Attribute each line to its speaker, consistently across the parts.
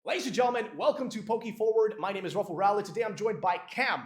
Speaker 1: Ladies and gentlemen, welcome to Poke Forward. My name is Ruffle Rowley. Today I'm joined by Cam.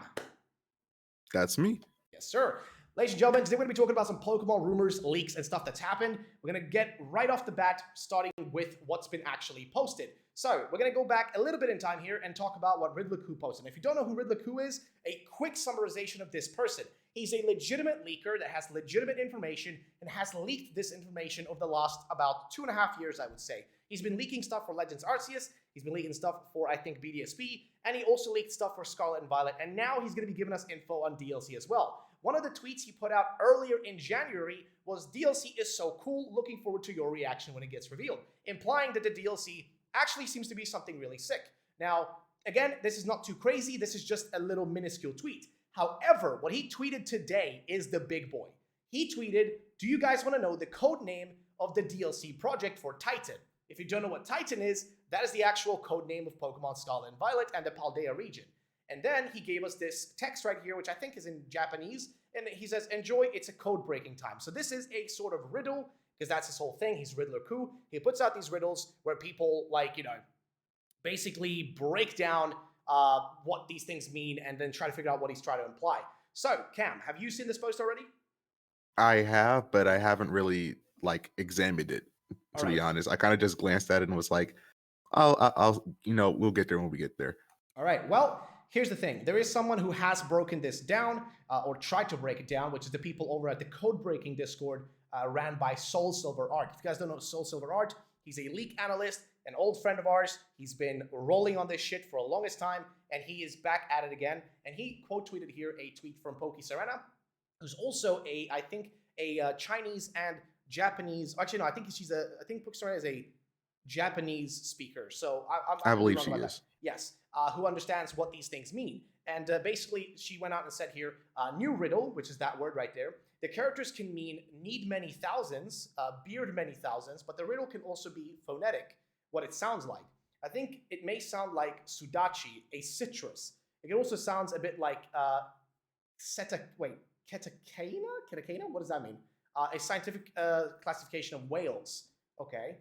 Speaker 2: That's me.
Speaker 1: Yes, sir. Ladies and gentlemen, today we're going to be talking about some Pokemon rumors, leaks, and stuff that's happened. We're going to get right off the bat, starting with what's been actually posted. So, we're going to go back a little bit in time here and talk about what Riddler coup posted. And if you don't know who Riddler coup is, a quick summarization of this person. He's a legitimate leaker that has legitimate information and has leaked this information over the last about 2.5 years, I would say. He's been leaking stuff for Legends Arceus, he's been leaking stuff for, I think, BDSP, and he also leaked stuff for Scarlet and Violet, and now he's going to be giving us info on DLC as well. One of the tweets he put out earlier in January was, DLC is so cool, looking forward to your reaction when it gets revealed, implying that the DLC actually seems to be something really sick. Now, again, this is not too crazy, this is just a little minuscule tweet. However, what he tweeted today is the big boy. He tweeted, do you guys want to know the code name of the DLC project for Titan? If you don't know what Titan is, that is the actual code name of Pokemon Scarlet and Violet and the Paldea region. And then he gave us this text right here, which I think is in Japanese, and he says, enjoy, it's a code breaking time. So this is a sort of riddle, because that's his whole thing. He's Riddler coup. He puts out these riddles where people, basically break down what these things mean and then try to figure out what he's trying to imply. So, Cam, have you seen this post already?
Speaker 2: I have, but I haven't really examined it, to be honest. I kind of just glanced at it and was like, we'll get there when we get there.
Speaker 1: All right. Well, here's the thing. There is someone who has broken this down or tried to break it down, which is the people over at the Code Breaking Discord ran by Soul Silver Art. If you guys don't know Soul Silver Art, he's a leak analyst, an old friend of ours. He's been rolling on this shit for the longest time, and he is back at it again. And he quote tweeted here a tweet from Poke Serena, who's also a Chinese and Japanese. Actually, no, I think Poke Serena is a Japanese speaker. So
Speaker 2: I believe she is.
Speaker 1: That. Yes, who understands what these things mean. And basically, she went out and said here, new riddle, which is that word right there. The characters can mean need many thousands, beard many thousands, but the riddle can also be phonetic, what it sounds like. I think it may sound like sudachi, a citrus. It also sounds a bit like ketakena? What does that mean? A scientific classification of whales. Okay.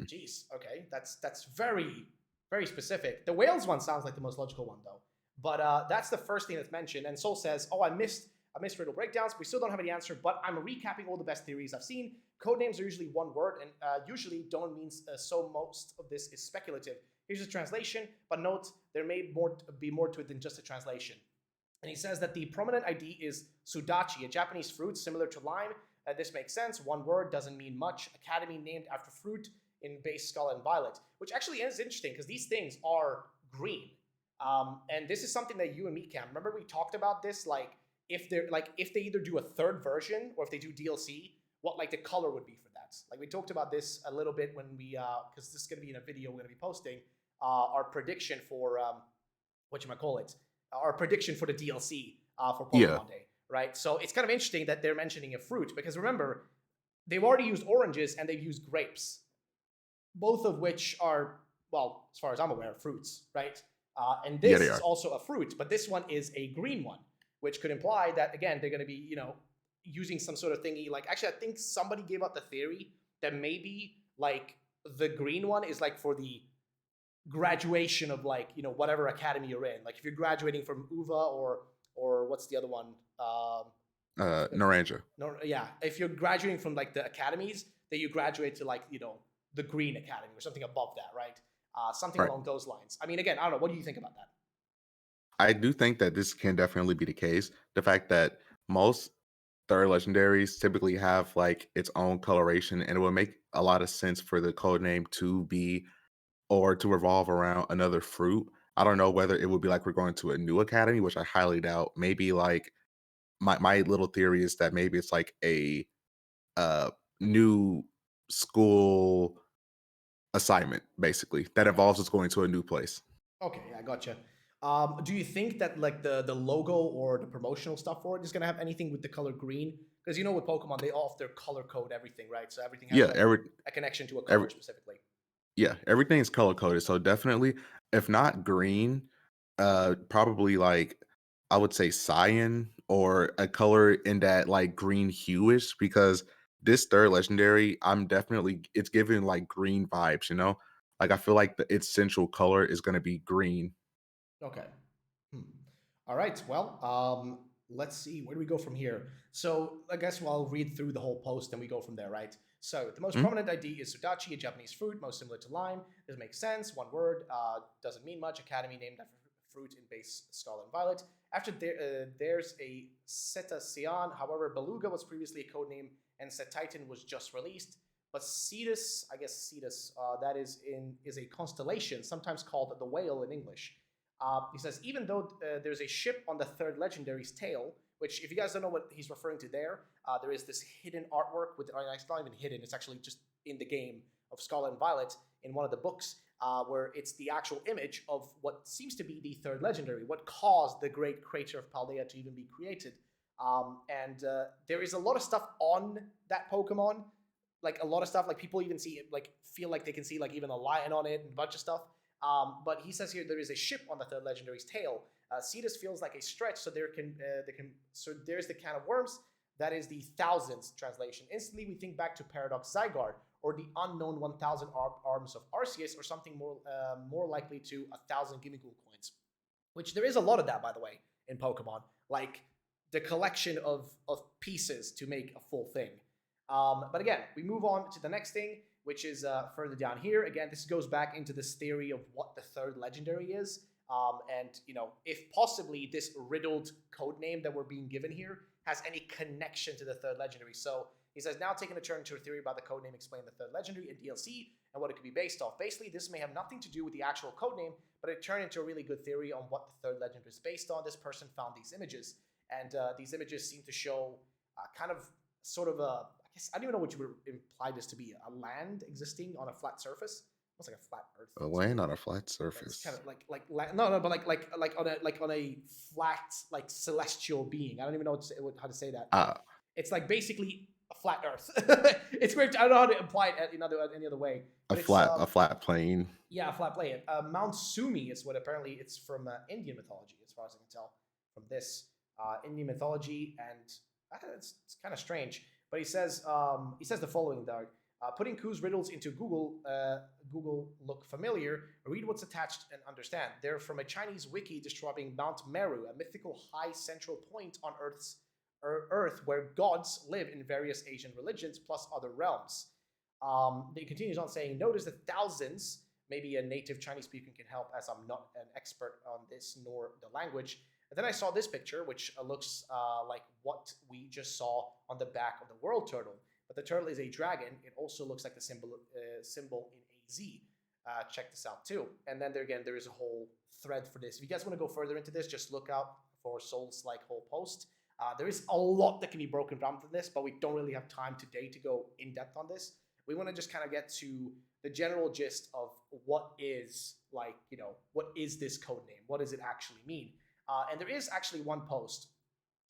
Speaker 1: Geez. Okay. That's very, very specific. The whales one sounds like the most logical one, though. But that's the first thing that's mentioned. And Soul says, oh, I missed riddle breakdowns. We still don't have any answer, but I'm recapping all the best theories I've seen. Code names are usually one word, and usually don't means so most of this is speculative. Here's a translation, but note there may be more to it than just a translation. And he says that the prominent ID is sudachi, a Japanese fruit similar to lime. This makes sense. One word doesn't mean much. Academy named after fruit in base Scarlet and Violet, which actually is interesting because these things are green. And this is something that you and me, Cam, remember we talked about this, if they either do a third version or if they do DLC, what the color would be for that. We talked about this a little bit when we because this is going to be in a video we're going to be posting our prediction for our prediction for the DLC for Pokemon Day, right? So it's kind of interesting that they're mentioning a fruit because remember they've already used oranges and they've used grapes, both of which are, well, as far as I'm aware, fruits, right? And this is also a fruit, but this one is a green one, which could imply that, again, they're going to be, using some sort of thingy. Actually, I think somebody gave out the theory that maybe, the green one is, for the graduation of, whatever academy you're in. If you're graduating from UVA or what's the other one?
Speaker 2: Naranja.
Speaker 1: No, yeah. If you're graduating from, the academies, then you graduate to, the green academy or something above that, right? Something along those lines. I mean, again, I don't know. What do you think about that?
Speaker 2: I do think that this can definitely be the case. The fact that most third legendaries typically have its own coloration, and it would make a lot of sense for the code name to be or to revolve around another fruit. I don't know whether it would be we're going to a new academy, which I highly doubt. Maybe my little theory is that maybe it's a new school assignment, basically, that involves us going to a new place.
Speaker 1: Okay, I gotcha. Do you think that the logo or the promotional stuff for it is gonna have anything with the color green? Because with Pokemon, they all have their color code everything, right? So everything has a connection to a color specifically.
Speaker 2: Yeah, everything is color coded. So definitely, if not green, probably I would say cyan or a color in that green hueish, because this third legendary, it's giving green vibes, Like I feel like its central color is going to be green.
Speaker 1: Okay. Hmm. All right. Well, let's see. Where do we go from here? So I guess I'll read through the whole post and we go from there, right? So the most
Speaker 2: Mhm.
Speaker 1: prominent ID is sudachi, a Japanese fruit, most similar to lime. This makes sense. One word, doesn't mean much. Academy named after fruit in base Scarlet and Violet. After there's a cetacean. However, beluga was previously a code name, and cetitan was just released. But Cetus, I guess Cetus, that is a constellation, sometimes called the whale in English. He says, even though there's a ship on the third legendary's tail, which, if you guys don't know what he's referring to there is this hidden artwork with, it's not even hidden, it's actually just in the game of Scarlet and Violet in one of the books, where it's the actual image of what seems to be the third legendary, what caused the great crater of Paldea to even be created. And there is a lot of stuff on that Pokemon, like a lot of stuff, like people even see it, like feel like they can see like even a lion on it and a bunch of stuff. But he says here there is a ship on the third legendary's tail. Cetus feels like a stretch, so so there's the can of worms. That is the thousands translation. Instantly, we think back to Paradox Zygarde or the unknown 1,000 arms of Arceus, or something more likely to 1,000 Gimmighoul coins. Which there is a lot of that, by the way, in Pokemon. Like the collection of pieces to make a full thing. But again, we move on to the next thing, which is further down here. Again, this goes back into this theory of what the third legendary is. And, if possibly this riddled code name that we're being given here has any connection to the third legendary. So he says, now taking a turn to a theory about the code name explain the third legendary in DLC and what it could be based off. Basically, this may have nothing to do with the actual code name, but it turned into a really good theory on what the third legendary is based on. This person found these images, and these images seem to show kind of sort of a, I guess, I don't even know what you would imply this to be, a land existing on a flat surface, almost like a flat Earth.
Speaker 2: A land on a flat
Speaker 1: It's kind
Speaker 2: surface.
Speaker 1: of no, but like on a flat, like celestial being. I don't even know how to say that.
Speaker 2: Uh,
Speaker 1: It's like basically a flat Earth. It's weird. I don't know how to apply it any other way,
Speaker 2: a
Speaker 1: but it's
Speaker 2: flat plane.
Speaker 1: yeah, a flat plane. Mount Sumi is what apparently it's from Indian mythology, as far as I can tell from this Indian mythology, and it's kind of strange. But he says the following, Doug. Putting coups riddles into Google look familiar. Read what's attached and understand. They're from a Chinese wiki describing Mount Meru, a mythical high central point on Earth where gods live in various Asian religions plus other realms. He continues on saying, notice the thousands. Maybe a native Chinese speaker can help, as I'm not an expert on this nor the language. And then I saw this picture, which looks like what we just saw on the back of the world turtle. But the turtle is a dragon. It also looks like the symbol in AZ. Check this out too. And then there is a whole thread for this. If you guys want to go further into this, just look out for Soul's like whole post. There is a lot that can be broken down from this, but we don't really have time today to go in depth on this. We want to just kind of get to the general gist of what is this code name? What does it actually mean? And there is actually one post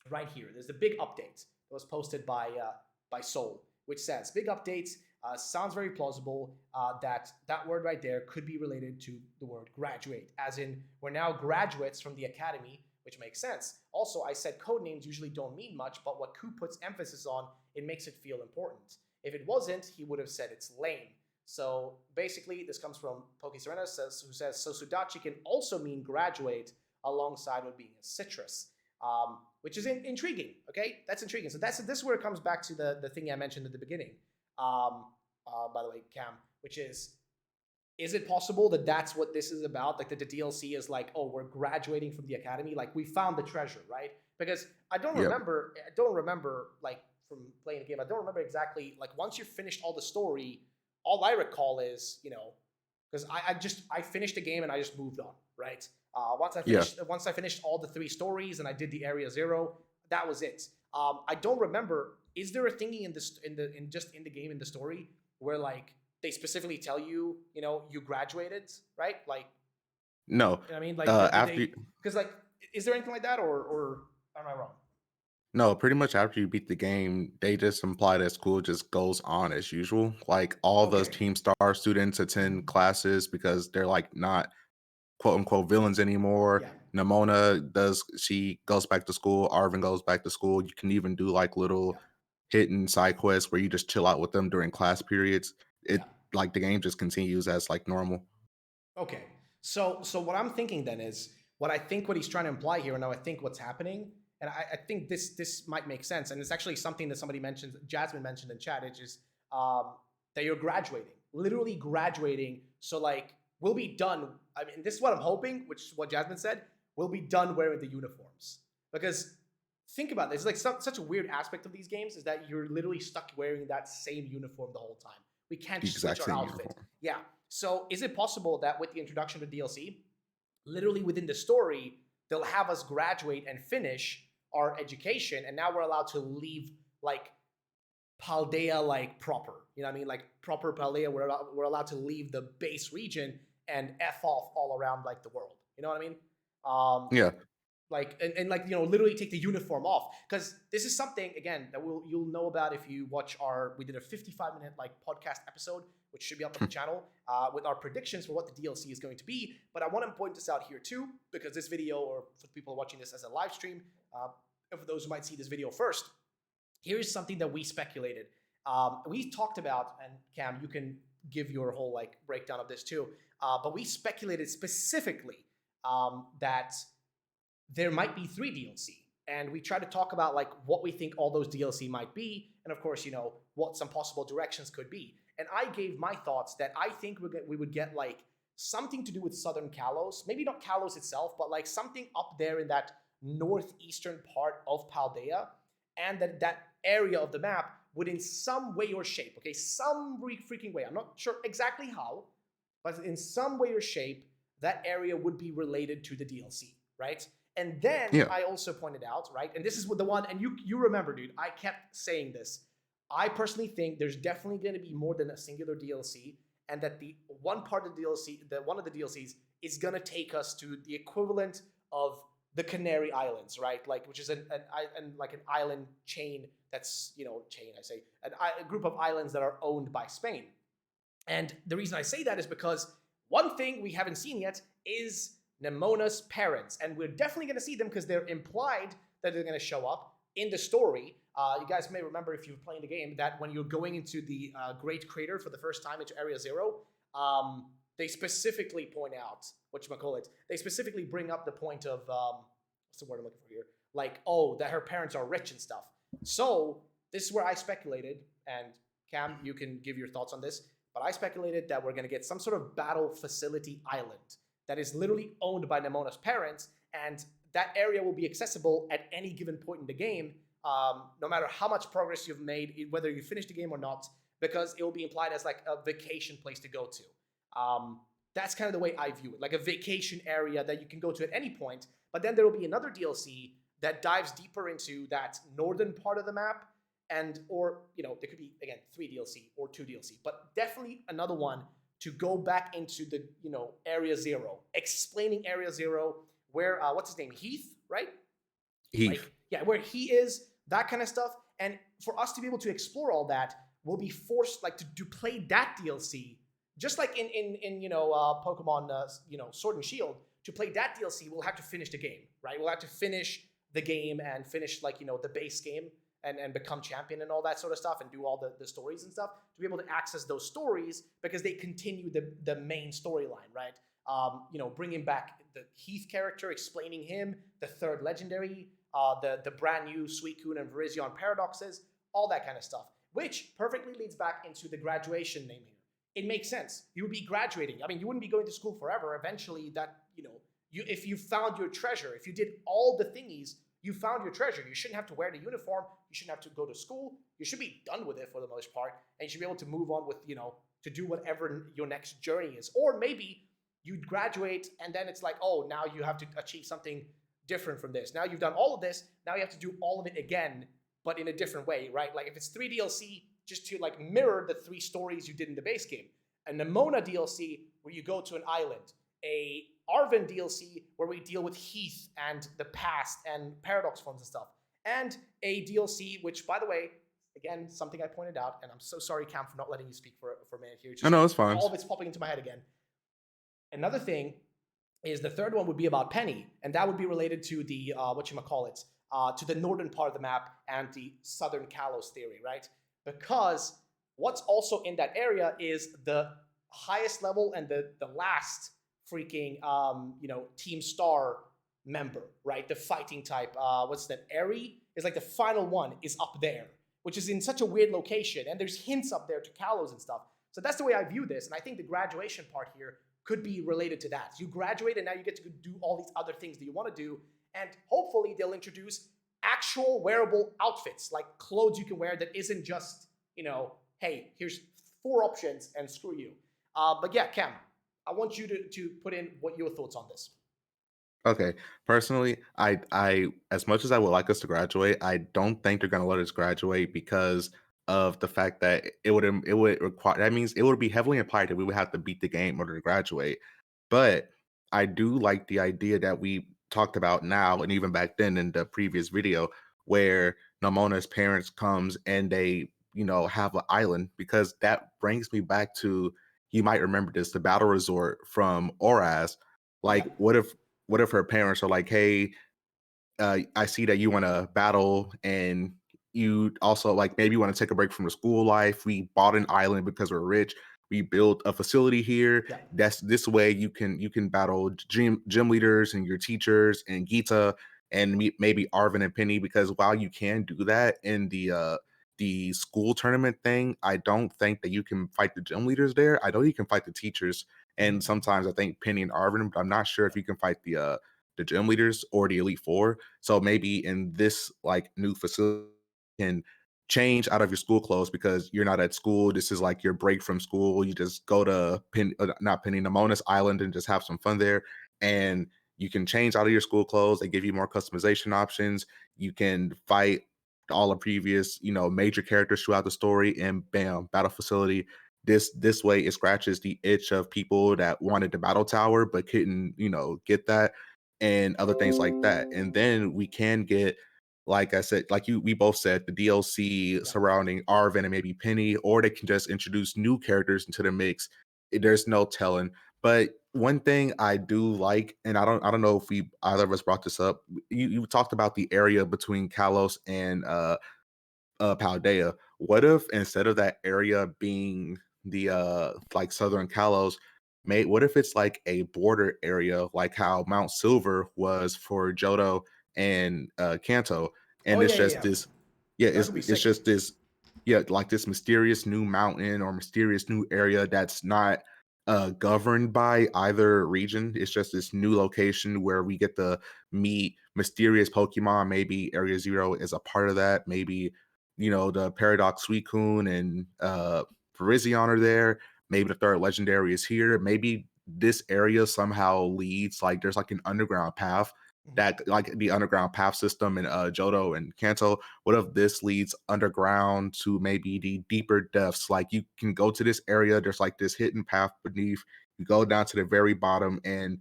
Speaker 1: right here. There's the big update that was posted by Soul, which says, big updates, sounds very plausible that word right there could be related to the word graduate, as in we're now graduates from the academy, which makes sense. Also, I said code names usually don't mean much, but what Coup puts emphasis on, it makes it feel important. If it wasn't, he would have said it's lame. So basically, this comes from Poke Serena, who says, so Sudachi can also mean graduate alongside with being a citrus. Which is intriguing. Okay, that's intriguing. So this is where it comes back to the thing I mentioned at the beginning. By the way, Cam, which is it possible that that's what this is about? Like that the DLC is like, oh, we're graduating from the academy, like we found the treasure, right? Because I don't
Speaker 2: Yep.
Speaker 1: remember like from playing the game, I don't remember exactly like once you finished all the story. All I recall is because I finished the game and I just moved on, right? Once
Speaker 2: Yeah.
Speaker 1: I finished all the 3 stories and I did the Area 0, that was it. I don't remember. Is there a thingy in the game in the story where like they specifically tell you, you graduated, right? Like,
Speaker 2: No.
Speaker 1: you know what I mean, like
Speaker 2: After
Speaker 1: because like, is there anything like that, or am I wrong?
Speaker 2: No, pretty much after you beat the game, they just imply that school just goes on as usual. Like all those
Speaker 1: Okay.
Speaker 2: Team Star students attend classes because they're like not quote unquote villains anymore.
Speaker 1: Yeah.
Speaker 2: She goes back to school. Arvin goes back to school. You can even do like
Speaker 1: Yeah.
Speaker 2: little hidden side quests where you just chill out with them during class periods.
Speaker 1: Yeah.
Speaker 2: like the game just continues as like normal.
Speaker 1: Okay. So what I'm thinking then is what he's trying to imply here, and now I think what's happening, and I think this might make sense, and it's actually something that somebody mentioned, Jasmine mentioned in chat, which is that you're graduating, literally graduating. So like we'll be done. I mean, this is what I'm hoping, which is what Jasmine said. We'll be done wearing the uniforms because think about this. It's like such a weird aspect of these games is that you're literally stuck wearing that same uniform the whole time. We can't
Speaker 2: The
Speaker 1: just switch
Speaker 2: exact
Speaker 1: our
Speaker 2: same
Speaker 1: outfit.
Speaker 2: uniform.
Speaker 1: Yeah. So is it possible that with the introduction of DLC, literally within the story, they'll have us graduate and finish our education, and now we're allowed to leave like Paldea like proper. You know what I mean? Like proper Paldea, we're allowed to leave the base region and F off all around like the world. You know what I mean? Um,
Speaker 2: Yeah.
Speaker 1: like and like literally take the uniform off because this is something again that you'll know about if you watch we did a 55-minute like podcast episode which should be up on the channel with our predictions for what the DLC is going to be. But I want to point this out here too because this video, or for people watching this as a live stream, for those who might see this video first, here's something that we speculated. We talked about, and Cam, you can give your whole like breakdown of this too, but we speculated specifically that there might be 3 DLC. And we tried to talk about like what we think all those DLC might be, and of course, what some possible directions could be. And I gave my thoughts that I think we would get like something to do with Southern Kalos, maybe not Kalos itself, but like something up there in that northeastern part of Paldea, and that area of the map would in some way or shape, okay, some freaking way, I'm not sure exactly how, but in some way or shape, that area would be related to the DLC, right? And then
Speaker 2: Yeah.
Speaker 1: I also pointed out, right, and this is what the one, and you remember, dude, I kept saying this. I personally think there's definitely going to be more than a singular DLC, and that the one part of the DLC, one of the DLCs, is going to take us to the equivalent of the Canary Islands, right? Like, which is an island chain that's a group of islands that are owned by Spain. And the reason I say that is because one thing we haven't seen yet is Nemona's parents, and we're definitely going to see them because they're implied that they're going to show up in the story. You guys may remember if you're playing the game that when you're going into the Great Crater for the first time into Area Zero, they specifically point out they specifically bring up the point of what's the word I'm looking for here? Like, oh, that her parents are rich and stuff. So this is where I speculated, and Cam, you can give your thoughts on this. But I speculated that we're going to get some sort of battle facility island that is literally owned by Nemona's parents, and that area will be accessible at any given point in the game, no matter how much progress you've made, whether you finish the game or not, because it will be implied as like a vacation place to go to. That's kind of the way I view it, like a vacation area that you can go to at any point, but then there will be another DLC that dives deeper into that northern part of the map, or there could be, again, 3 DLC or 2 DLC, but definitely another one to go back into the, Area Zero, explaining Area Zero, where, what's his name, Heath, right?
Speaker 2: Heath.
Speaker 1: Like, yeah, where he is, that kind of stuff. And for us to be able to explore all that, we'll be forced, like, to play that DLC, just like in Pokemon, Sword and Shield. To play that DLC, we'll have to finish the game, right? We'll have to finish the game and finish, like, the base game and become champion and all that sort of stuff and do all the stories and stuff to be able to access those stories because they continue the main storyline, right? Bringing back the Heath character, explaining him, the 3rd legendary, the brand new Suicune and Virizion paradoxes, all that kind of stuff, which perfectly leads back into the graduation name here. It makes sense. You would be graduating. I mean, you wouldn't be going to school forever. Eventually, if you found your treasure, if you did all the thingies, you found your treasure. You shouldn't have to wear the uniform. You shouldn't have to go to school. You should be done with it for the most part, and you should be able to move on with, to do whatever your next journey is. Or maybe you graduate, and then it's like, oh, now you have to achieve something different from this. Now you've done all of this. Now you have to do all of it again, but in a different way, right? Like if it's 3 DLC, just to like mirror the 3 stories you did in the base game. A Nemona DLC where you go to an island. A Arven DLC where we deal with Heath and the past and paradox forms and stuff. And a DLC, which, by the way, again, something I pointed out, and I'm so sorry, Cam, for not letting you speak for a minute here.
Speaker 2: No, it's fine.
Speaker 1: All of it's popping into my head again. Another thing is the 3rd one would be about Penny, and that would be related to the, to the northern part of the map and the Southern Kalos theory, right? Because what's also in that area is the highest level and the last freaking team star member, right? The fighting type. What's that? Eri is like the final one is up there, which is in such a weird location, and there's hints up there to Kalos and stuff. So that's the way I view this, and I think the graduation part here could be related to that. You graduate, and now you get to do all these other things that you want to do, and hopefully they'll introduce actual wearable outfits, like clothes you can wear that isn't just, hey, here's 4 options and screw you. But yeah, Cam, I want you to put in what your thoughts on this.
Speaker 2: Okay. Personally, I as much as I would like us to graduate, I don't think they're gonna let us graduate because of the fact that it would require that means it would be heavily implied that we would have to beat the game in order to graduate. But I do like the idea that we talked about now and even back then in the previous video where Namona's parents comes and they, have an island because that brings me back to you might remember this, the battle resort from Oraz.
Speaker 1: Yeah.
Speaker 2: Like, what if her parents are like, "Hey, I see that you want to battle, and you also like maybe you want to take a break from the school life. We bought an island because we're rich. We built a facility here.
Speaker 1: Yeah.
Speaker 2: That's this way you can battle gym leaders and your teachers and Gita and maybe Arvin and Penny because while you can do that in the school tournament thing, I don't think that you can fight the gym leaders there. I know you can fight the teachers, and
Speaker 1: Mm-hmm.
Speaker 2: sometimes I think Penny and Arvin, but I'm not sure if you can fight the gym leaders or the Elite Four. So maybe in this like new facility, you can change out of your school clothes because you're not at school. This is like your break from school. You just go to not Penny Namona's Island and just have some fun there. And you can change out of your school clothes. They give you more customization options. You can fight all the previous, major characters throughout the story, and bam, battle facility. This way it scratches the itch of people that wanted the battle tower but couldn't, get that and other things like that. And then we can get, like I said, like we both said, the DLC
Speaker 1: Yeah.
Speaker 2: surrounding Arvin and maybe Penny, or they can just introduce new characters into the mix. There's no telling. But one thing I do like, and I don't know if we either of us brought this up. You talked about the area between Kalos and Paldea. What if instead of that area being the like Southern Kalos, what if it's like a border area like how Mount Silver was for Johto and Kanto,
Speaker 1: Oh
Speaker 2: and it's
Speaker 1: yeah, yeah,
Speaker 2: just
Speaker 1: yeah.
Speaker 2: this yeah,
Speaker 1: That could be
Speaker 2: it's
Speaker 1: sick.
Speaker 2: just this yeah, like this mysterious new mountain or mysterious new area that's not governed by either region. It's just this new location where we get to meet mysterious Pokemon. Maybe Area Zero is a part of that. Maybe the Paradox Suicune and Virizion are there. Maybe the third legendary is here. Maybe this area somehow leads like there's like an underground path
Speaker 1: Mhm.
Speaker 2: that like the underground path system in Johto and Kanto. What if this leads underground to maybe the deeper depths? Like you can go to this area, there's like this hidden path beneath. You go down to the very bottom and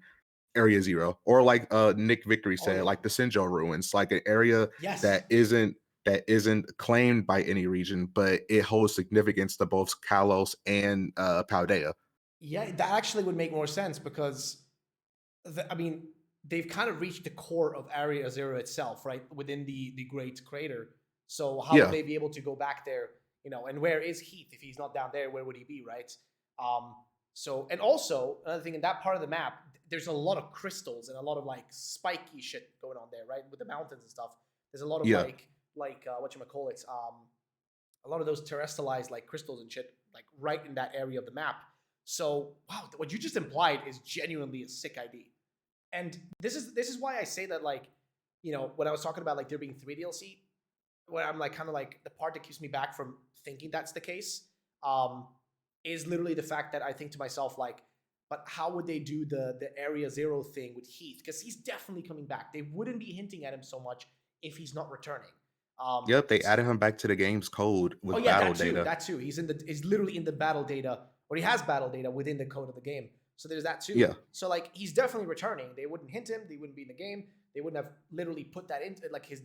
Speaker 2: Area Zero, or like Nick Victory
Speaker 1: Oh
Speaker 2: said,
Speaker 1: yeah.
Speaker 2: like the Sinjo ruins, like an area
Speaker 1: Yes.
Speaker 2: that isn't claimed by any region, but it holds significance to both Kalos and Paldea.
Speaker 1: Yeah, that actually would make more sense because I mean, they've kind of reached the core of Area Zero itself, right? Within the Great Crater. So how would
Speaker 2: Yeah,
Speaker 1: they be able to go back there? And where is Heath if he's not down there? Where would he be, right? Um, and also another thing in that part of the map, there's a lot of crystals and a lot of like spiky shit going on there, right? With the mountains and stuff. There's a lot of
Speaker 2: yeah.
Speaker 1: like what you call it, a lot of those terrestrialized like crystals and shit, like right in that area of the map. So wow, what you just implied is genuinely a sick idea. And this is why I say that, like, when I was talking about like there being 3 DLC, where I'm like kind of like the part that keeps me back from thinking that's the case, um, is literally the fact that I think to myself like, but how would they do the Area Zero thing with Heath? Because he's definitely coming back. They wouldn't be hinting at him so much if he's not returning. Um,
Speaker 2: Yep, they added him back to the game's code
Speaker 1: Oh
Speaker 2: with
Speaker 1: yeah,
Speaker 2: battle
Speaker 1: that too.
Speaker 2: data.
Speaker 1: That too. He's literally in the battle data, or he has battle data within the code of the game. So there's that too.
Speaker 2: Yeah.
Speaker 1: So like he's definitely returning. They wouldn't hint him. They wouldn't be in the game. They wouldn't have literally put that into like his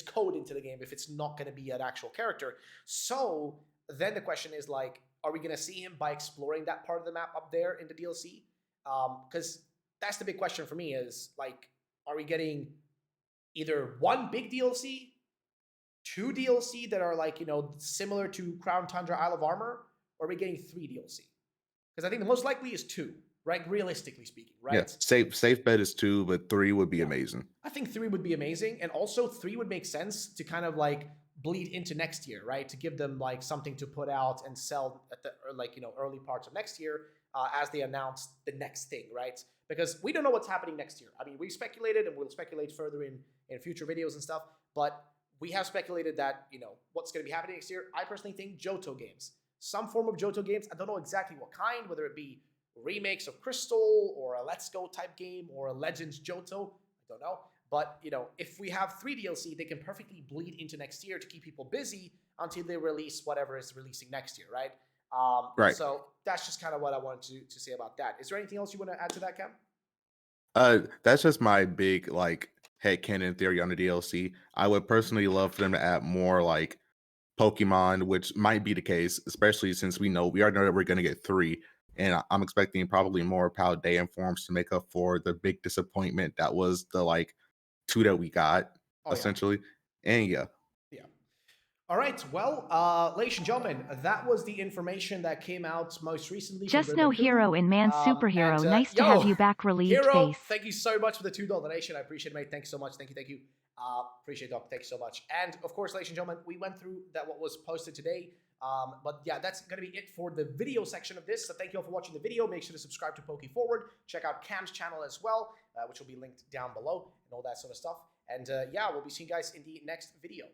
Speaker 1: code into the game if it's not going to be an actual character. So then the question is like, are we going to see him by exploring that part of the map up there in the DLC? Because that's the big question for me is like, are we getting either one big DLC 2 DLC that are like, similar to Crown Tundra Isle of Armor, or are we getting 3 DLC? Because I think the most likely is 2, right? Realistically speaking,
Speaker 2: Yeah,
Speaker 1: right?
Speaker 2: safe bet is 2, but 3 would be
Speaker 1: Yeah.
Speaker 2: amazing.
Speaker 1: I think 3 would be amazing, and also 3 would make sense to kind of like bleed into next year, right? To give them like something to put out and sell at the early parts of next year as they announce the next thing, right? Because we don't know what's happening next year. I mean, we speculated, and we'll speculate further in future videos and stuff, but we have speculated that, what's going to be happening next year. I personally think Johto games. Some form of Johto games. I don't know exactly what kind, whether it be remakes of Crystal or a Let's Go type game or a Legends Johto. I don't know. But, if we have 3 DLC, they can perfectly bleed into next year to keep people busy until they release whatever is releasing next year, right?
Speaker 2: Right.
Speaker 1: So that's just kind of what I wanted to say about that. Is there anything else you want to add to that, Cam?
Speaker 2: That's just my big like headcanon theory on the DLC. I would personally love for them to add more like Pokemon, which might be the case, especially since we already know that we're going to get 3, and I'm expecting probably more Paldean forms to make up for the big disappointment that was the like 2 that we got
Speaker 1: Oh, yeah.
Speaker 2: essentially. And yeah,
Speaker 1: Yeah. All right. Well, ladies and gentlemen, that was the information that came out most recently.
Speaker 3: Just
Speaker 1: from
Speaker 3: no
Speaker 1: Riddler
Speaker 3: hero in man superhero. Nice to have you back, relieved
Speaker 1: Hero,
Speaker 3: face.
Speaker 1: thank you so much for the $2 donation. I appreciate it, mate. Thank you so much. Thank you. Appreciate it, Doc. Thank you so much. And of course, ladies and gentlemen, we went through what was posted today. But yeah, that's going to be it for the video section of this. So thank you all for watching the video. Make sure to subscribe to Poke Forward. Check out Cam's channel as well, which will be linked down below and all that sort of stuff. And yeah, we'll be seeing you guys in the next video.